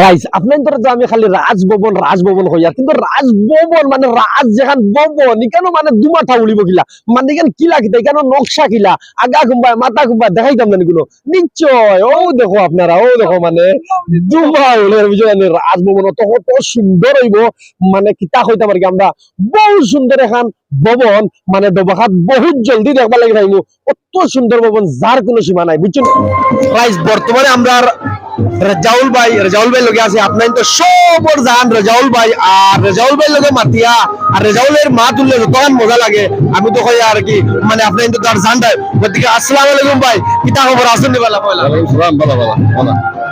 Rise আপনার তো আমি খালি রাজভবন হইয়া কিন্তু রাজভবন মানে রাজ যেখান ভবন এখানে মানে দুমাথা উড়িব কিলা মানে এখানে কিলা কিতা এখানে নকশা কিলা আগা কুম্বায় মাথা কুম্বায় দেখাইতাম না এগুলো নিশ্চয় ও দেখো আপনারা ও দেখো মানে দুমা উড়ে বুঝলেন রাজভবন তো কত সুন্দর হইব মানে কিতা হইতাম আর কি আমরা বহু সুন্দর এখান ভবন মানে দবাখাত বহুত জলদি দেখবা লাগি যাইব কত সুন্দর ভবন যার কোনো সীমা নাই বুঝছেন রাইজ বর্তমানে আমরা রাজাউল ভাই লগে আছে আপনার তো সবর জান রাজাউল ভাই আর রাজাউল ভাই লগে মাতিয়া আর রাজাউলের মা তুললে তখন মজা লাগে আমি তো কই আর কি মানে আপনার তো তার জান দেয় ওদিকে আসসালামু আলাইকুম ভাই কিতা খবর আছেন নি বালা পয়লা সালাম ভালো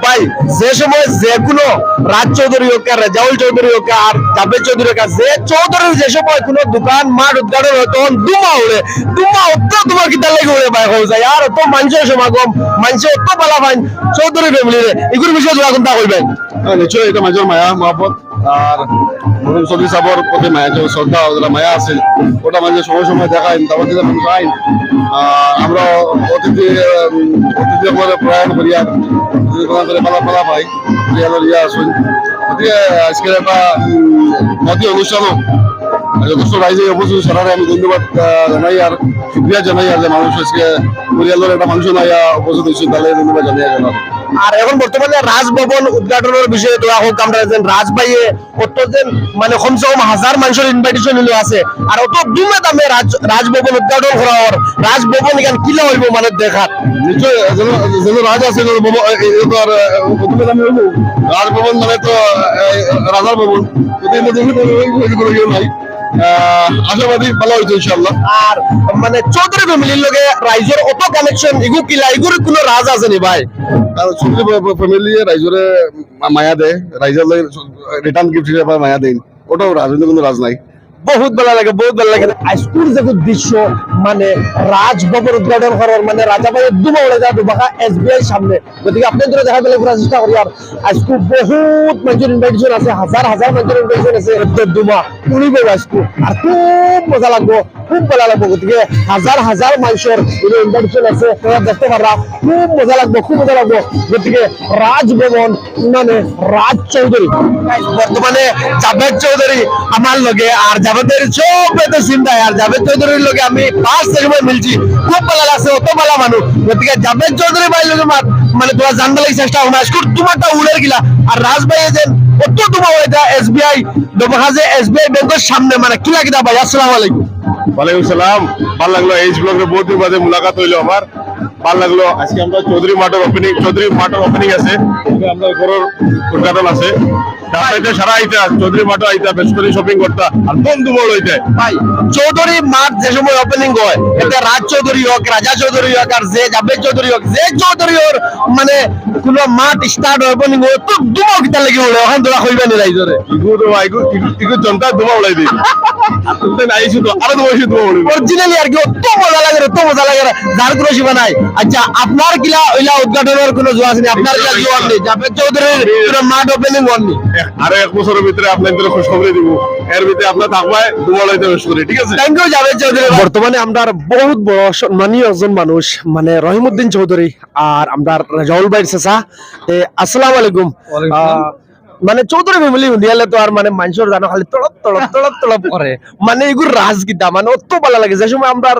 ভাই যে সময় যে কোনো রাজ চৌধুরী হোক আর রাজাউল চৌধুরী হোক আর জাবেদ চৌধুরী হোক যে চৌধুরীর যে সময় কোনো দোকান মাঠ উদ্ঘাটন হয় তখন দুমা অত তোমার কিতা লেগে উড়ে ভাই হয়ে যায় আর অত মানুষের সমাগম মানুষের অত পালা ভাই চৌধুরী ফ্যামিলি রে এগুলোর বিষয়ে তোরা কোনটা কইবেন নিশ্চয় এটা মাঝে মায়া মহব্বত আর মরুম চৌধুরী সাহেবের প্রতি মায়া যে শ্রদ্ধা ওটা মায়া আছে ওটা মাঝে সময় দেখায় তারপর দিকে মানুষ আইন আমরা অতিথি করে প্রয়াণ করি আর করে পালা পাই ইয়া আসুন গতিকে আজকের একটা মতি অনুষ্ঠানও যথেষ্ট রাইজে উপস্থিত সরারে আমি ধন্যবাদ জানাই আর শুক্রিয়া জানাই আর যে মানুষ আজকে পরিয়ালের একটা মানুষ নাইয়া উপস্থিত হয়েছে তাহলে ধন্যবাদ জানাই জানার আর এখন বর্তমানে রাজভবন উদ্ঘাটনের বিষয়ে তোরা হোক আমরা যেন রাজবাইয়ে অত যেন মানে কমসে কম 1000 মানুষের ইনভাইটেশন হইলো আছে আর অত দুমে দামে রাজভবন উদ্ঘাটন করা হওয়ার রাজভবন এখানে কিলা হইব মানে দেখার নিশ্চয় যেন রাজ আছে রাজভবন মানে তো রাজার ভবন নাই আশাবাদী ভালো হয়েছে ইনশাল্লাহ আর মানে চৌধুরী ফ্যামিলির লগে রাইজের অত কানেকশন এগু কিলা এগুর কোনো রাজ আছে নি ভাই আর চৌধুরী ফ্যামিলি রাইজরে মায়া দেয় রাইজের রিটার্ন গিফট হিসেবে মায়া দেন ওটাও রাজনীতি কোনো রাজ নাই বহুত ভালো লাগে স্কুল যে দৃশ্য মানে রাজভবন উদ্ঘাটন করার মানে রাজাবাইয়ের দুমা উড়ে যায় দুবাকা SBI সামনে গতিকে আপনাদের ধরে দেখা পেলে ঘোরার চেষ্টা করি আর আজকে বহুত মানুষের ইনভাইটেশন আছে হাজার মানুষের ইনভাইটেশন আছে দুমা উড়িব আজকে আর খুব মজা লাগবো খুব ভালো লাগবো গতিকে হাজার মানুষের ইনভাইটেশন আছে তোমরা দেখতে পারবা খুব মজা লাগবো গতিকে রাজভবন মানে রাজ চৌধুরী বর্তমানে জাভেদ চৌধুরী আমার লগে আর জাভেদের সব তো চিন্তা আর জাভেদ চৌধুরীর লগে আমি 5 সেকেন্ড মিলছি খুব ভালো লাগছে অত ভালো মানুষ গতিকে জাভেদ চৌধুরী ভাই লগে মানে তোরা জানতে লাগি চেষ্টা করো আজকে তোমারটা উড়ের গিলা আর রাজভাই যে অত তোমার এটা SBI দোকানে SBI ব্যাংকের সামনে মানে কিলা কিতা ভাই আসসালামু আলাইকুম ওয়ালাইকুম সালাম ভালো লাগলো এইচ ব্লগের বহুত দিন বাদে মুলাকাত হইলো আমার ভালো লাগলো আজকে আমরা চৌধুরী মাঠের ওপেনিং আছে আমরা ঘরের উদ্ঘাটন আছে তারপরে সারা আইতা চৌধুরী মাঠে আইতা বেশি শপিং করতা আর বন্ধু বড় হইতে ভাই চৌধুরী মাঠ যে সময় ওপেনিং হয় এটা রাজ চৌধুরী হোক রাজা চৌধুরী হোক আর যে জাভেদ চৌধুরী হোক যে চৌধুরী ওর মানে কোনো মাঠ স্টার্ট ওপেনিং হয় তো দুমো কিতা লাগি হলো এখন তোরা কইবা নি রাইজরে ইগু জনতা দুমা উড়াই দি তুমি আইছো তো আরো দুমা দুমা উড়াই অরিজিনালি আর কি অত মজা লাগে যার কোনো সীমা নাই আচ্ছা আপনার কিলা ওইলা উদ্ঘাটনের কোনো জোয়া আছে আপনার কিলা জোয়া নেই জাভেদ চৌধুরীর পুরো মাঠ ওপেনিং হয়নি আরো 1 বছরের ভিতরে আপনাদের খুশ খবর দিব এর ভিতরে আপনারা থাকবাই দুমা উড়াইতে বেশ করে ঠিক আছে থ্যাংক ইউ জাভেদ চৌধুরী বর্তমানে আমরা বহুত বড় সম্মানীয় একজন মানুষ মানে রহিমউদ্দিন চৌধুরী আর আমরা রাজাউল ভাইয়ের চাচা আসসালামু আলাইকুম মানে চৌধুরী ফ্যামিলি উনিয়ালে তো আর মানে মানুষের জানো খালি তড়প করে মানে এগুর রাজগীতা মানে অত ভালো লাগে যে সময় আমরা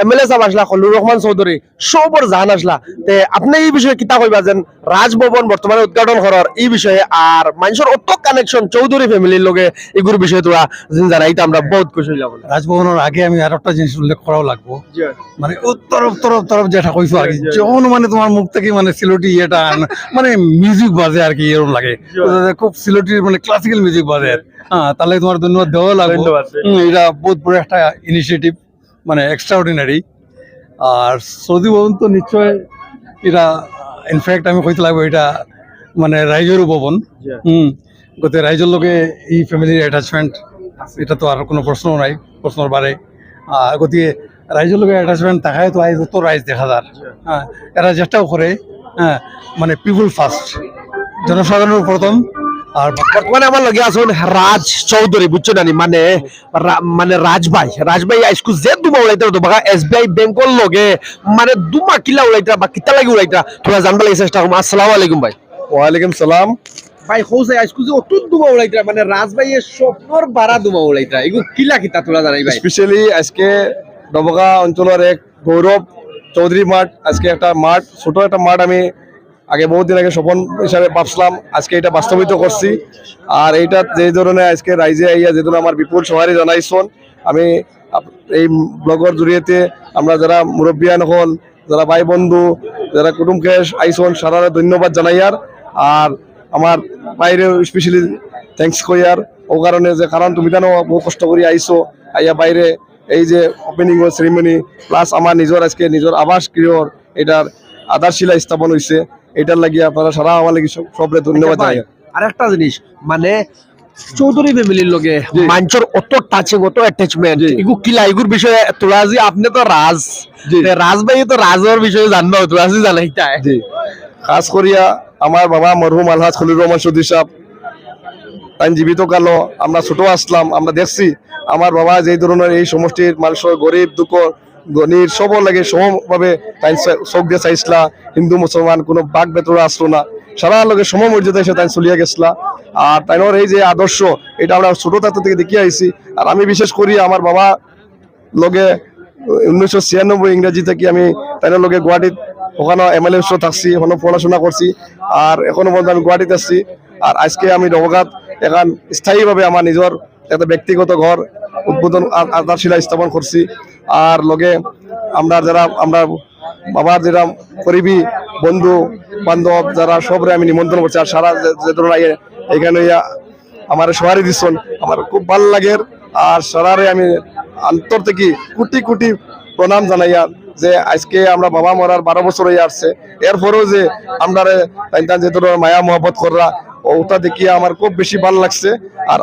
MLA সাহেব আসলা খলুর রহমান চৌধুরী সবর জান আসলা তে আপনি এই বিষয়ে কিতা কইবা যেন রাজভবন বর্তমানে উদ্ঘাটন করার এই বিষয়ে আর মানুষের অত কানেকশন চৌধুরী ফ্যামিলির লগে এগুর বিষয়ে তোরা জিন জানাইতে আমরা বহুত খুশি হইলাম রাজভবনের আগে আমি আর একটা জিনিস উল্লেখ করাও লাগবো মানে তরফ যেটা কইছো আর কি যখন মানে তোমার মুখ থেকে মানে সিলেটি এটা মানে মিউজিক বাজে আর কি এরকম লাগে খুব সিলেটির মানে ক্লাসিক্যাল মিউজিক বাজে হ্যাঁ তাহলে তোমার ধন্যবাদ দেওয়া লাগবে এটা বহুত বড় একটা ইনিশিয়েটিভ মানে এক্সট্রাঅর্ডিনারি আর সৌদি ভবন তো নিশ্চয় এটা ইনফ্যাক্ট আমি কইতে লাগবো এটা মানে রাইজের ভবন গতে রাইজের লগে এই ফ্যামিলির অ্যাটাচমেন্ট এটা তো আর কোনো প্রশ্নর বারে গতিকে রাইজের লগে অ্যাটাচমেন্ট থাকায় তো আজ যত রাইজ দেখা যার হ্যাঁ এরা চেষ্টাও করে হ্যাঁ মানে পিপুল ফার্স্ট জনসাধারণের প্রথম আর বর্তমানে আমার লগে আছেন রাজ চৌধুরী বুঝছো নানি মানে মানে রাজভাই আজকু যে দুমা উড়াইতে তো বাকা SBI ব্যাংকর লগে মানে দুমা কিলা উড়াইতা বা কিতা লাগি উড়াইতা তোরা জানবা লাগি চেষ্টা করব আসসালামু আলাইকুম ভাই ওয়ালাইকুম সালাম ভাই হৌসাই আজকে যে অতুল দুমা উড়াইতা মানে রাজভাইয়ের স্বপ্নর বাড়া দুমা উড়াইতা এগুলো কিলা কিতা তোলা জানাই ভাই স্পেশালি আজকে ডবগা অঞ্চলের এক গৌরব চৌধুরী মাঠ, আজকে একটা মাঠ, ছোট একটা মাঠ আমি আগে বহুদিন আগে স্বপন হিসাবে ভাবছিলাম, আজকে এটা বাস্তবিত করছি। আর এইটা যে ধরনের আজকে রাইজে আইয়া যে ধরনের আমার বিপুল সহারি জানাইছন, আমি এই ব্লগের জড়িয়েতে আমরা যারা মুরব্বিয়ান হল, যারা ভাই বন্ধু, যারা কুটুম কেশ আইসন সারা ধন্যবাদ জানাইয়ার। আর আমার বাইরে স্পেশালি থ্যাংকস কইয়ার ও কারণে যে কারণ তুমি জানো বহু কষ্ট করে আইসো, আইয়া বাইরে এই যে ওপেনিং সেরিমনি প্লাস আমার নিজের আজকে নিজের আবাস গৃহর এটার আধারশিলা স্থাপন হয়েছে, এটার লাগি আপনারা সারা আমার লাগি সবরে ধন্যবাদ জানাই। আর একটা জিনিস মানে চৌধুরী ফ্যামিলির লগে মানুষের অত টাচিং অত অ্যাটাচমেন্ট এগুলো কিলা এগুর বিষয়ে তোরা যে আপনি তো রাজ রাজভাই তো রাজের বিষয়ে জানবা তোরা যে জানাইতাই জি খাস করিয়া আমার বাবা মরহুম আলহাজ খলিল রহমান চৌধুরী সাহেব তাই জীবিত কালো আমরা ছোট আসলাম, আমরা দেখছি আমার বাবা যেই ধরনের এই সমষ্টির মানুষের গরিব দুঃখ ধনীর সবর লাগে সমভাবে তাই চোখ দিয়ে চাইছিলা, হিন্দু মুসলমান কোনো বাক বেতরা আসলো না, সারা লগে সমমর্যাদা এসে তাই চলিয়া গেছিলা। আর তাইনোর এই যে আদর্শ এটা আমরা ছোট থাকতে থেকে দেখিয়ে আইছি। আর আমি বিশেষ করি আমার বাবা লগে 1996 ইংরেজি থেকে আমি তাইনোর লগে গুয়াহাটিত ওখানে এমএলএ থাকছি, ওখানে পড়াশোনা করছি, আর এখনো পর্যন্ত আমি গুয়াহাটিতে আসছি। আর আজকে আমি নবগাত এখন স্থায়ীভাবে আমার নিজের একটা ব্যক্তিগত ঘর উদ্বোধন আধারশিলা স্থাপন করছি। আর লগে আমরা যারা আমরা বাবার যেটা করিবি বন্ধু বান্ধব যারা সবরে আমি নিমন্ত্রণ করছি। আর সারা যে ধরনের এখানে আমার সহারি দিচ্ছেন আমার খুব ভালো লাগে। আর সারারে আমি অন্তর থেকে কোটি কোটি প্রণাম জানাইয়া যে আজকে আমরা বাবা মরার 12 বছর হয়ে আসছে, এরপরেও যে আমরা যে ধরনের মায়া মহব্বত করা ওটা দেখিয়ে আমার খুব বেশি ভালো লাগছে। আর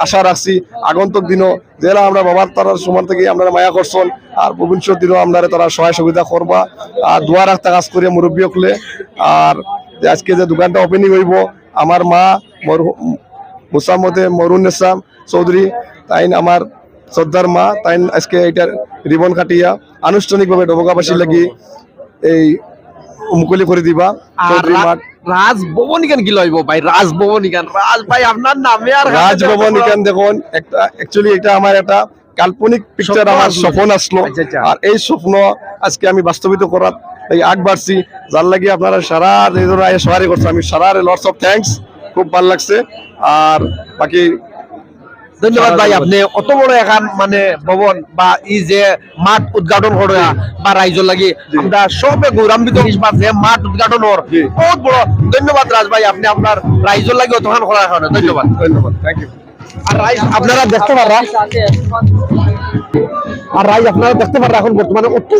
আশা রাখছি আগন্তুক দিনও যারা আমরা বাবার তারার সময় থেকে আমরা মায়া করছেন আর ভবিষ্যৎ দিনও আমরা তারা সহায় সুবিধা করবা। আর দোয়া রাখতে কাজ করিয়া মুরব্বী হলে। আর আজকে যে দোকানটা ওপেনিং হইব আমার মা মুসাম্মদে মরুন্নেসা চৌধুরী তাই আমার শ্রদ্ধার মা, তাই আজকে এটার রিবন কাটিয়া আনুষ্ঠানিকভাবে ডবগাবাসীর লাগি এই মুকলি করে দিবা চৌধুরী মাঠ। রাজভবনিকান কি লইব ভাই রাজভবনিকান রাজ ভাই আপনার নামে আর রাজভবনিকান দেখুন একটা অ্যাকচুয়ালি এটা আমার একটা কাল্পনিক পিকচার, আমার স্বপ্ন আসলো। আর এই স্বপ্ন আজকে আমি বাস্তবিত করার এই আগ বাড়ছি, যার লাগি আপনারা সারা সহারি করছে, আমি সারা লটস অফ থ্যাঙ্কস, খুব ভালো লাগছে। আর বাকি ধন্যবাদ ভাই, আপনি অত বড় এখন মানে ভবন বা ই যে মাঠ উদ্ঘাটন করা বা রাইজর লাগি আমরা সবে গৌরবান্বিত যে মাঠ উদ্ঘাটন হওয়ার বহুত বড় ধন্যবাদ রাজ ভাই, আপনি আপনার রাইজর লাগি অতখান করার কারণে ধন্যবাদ। ধন্যবাদ, থ্যাংক ইউ। আর রাইজ আপনারা দেখতে পারা এখন বর্তমানে অত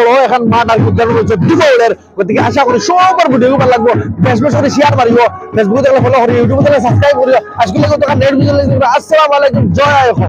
বড় এখন মাঠ আর উদ্ঘাটন হচ্ছে দুবাউলের, গতিকে আশা করি সবার ভিডিও ভালো লাগবো, ফেসবুক করে শেয়ার মারিব, ফেসবুকে দেখলে ফলো করি, ইউটিউবে দেখলে সাবস্ক্রাইব করিও। আজকে নেট ভিডিও আসসালামু আলাইকুম, জয় আইয়ুব।